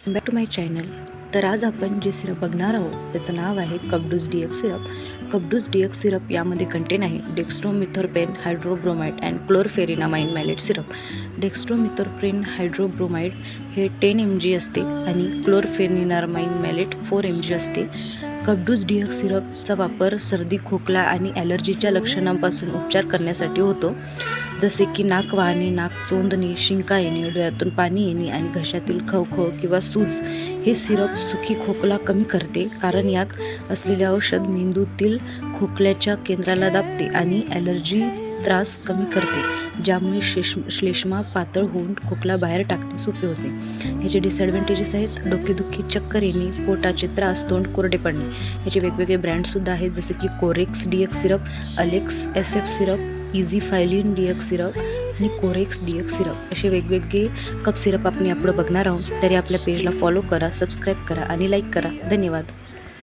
Back to my channel. तर आज आपण जे सिरप बघणार आहोत त्याचं नाव आहे कपडूस DX सिरप. कपडूस DX सिरप यामध्ये कंटेन आहे डेक्स्ट्रोमिथोर्पेन हायड्रोब्रोमाइड अँड क्लोरफेरिनामाइन मॅलेट सिरप. डेक्स्ट्रोमिथोर्पेन हायड्रोब्रोमाइड हे 10 mg असते आणि क्लोरफेरिनामाइन मॅलेट 4 mg असते. कपडूस DX सिरपचा वापर सर्दी, खोकला आणि ॲलर्जीच्या लक्षणांपासून उपचार करण्यासाठी होतो, जसे की नाक वाहणे, नाक चोंदणे, शिंका येणे, डोळ्यातून पाणी येणे आणि घशातील खवखव किंवा सूज. हे सिरप सुखी खोकला कमी करते, कारण यात असलेले औषध मेंदूतील खोकल्याच्या केंद्राला दाबते आणि ॲलर्जी त्रास कमी करते, ज्यामुळे श्लेष्मा पातळ होऊन खोकला बाहेर टाकणे सोपे होते. ह्याचे डिसॲडव्हान्टेजेस आहेत डोकेदुखी, चक्कर येणे, पोटाचे त्रास, तोंड कोरडे पडणे. ह्याचे वेगवेगळे ब्रँडसुद्धा आहेत, जसे की Corex DX syrup, Alex SF syrup, इझीफायलिन DX सिरप आणि कोरेक्स DX सिरप. असे वेगवेगळे कप सिरप आपण यापुढे बघणार आहोत. तरी आपल्या पेजला फॉलो करा, सबस्क्राईब करा आणि लाईक करा. धन्यवाद.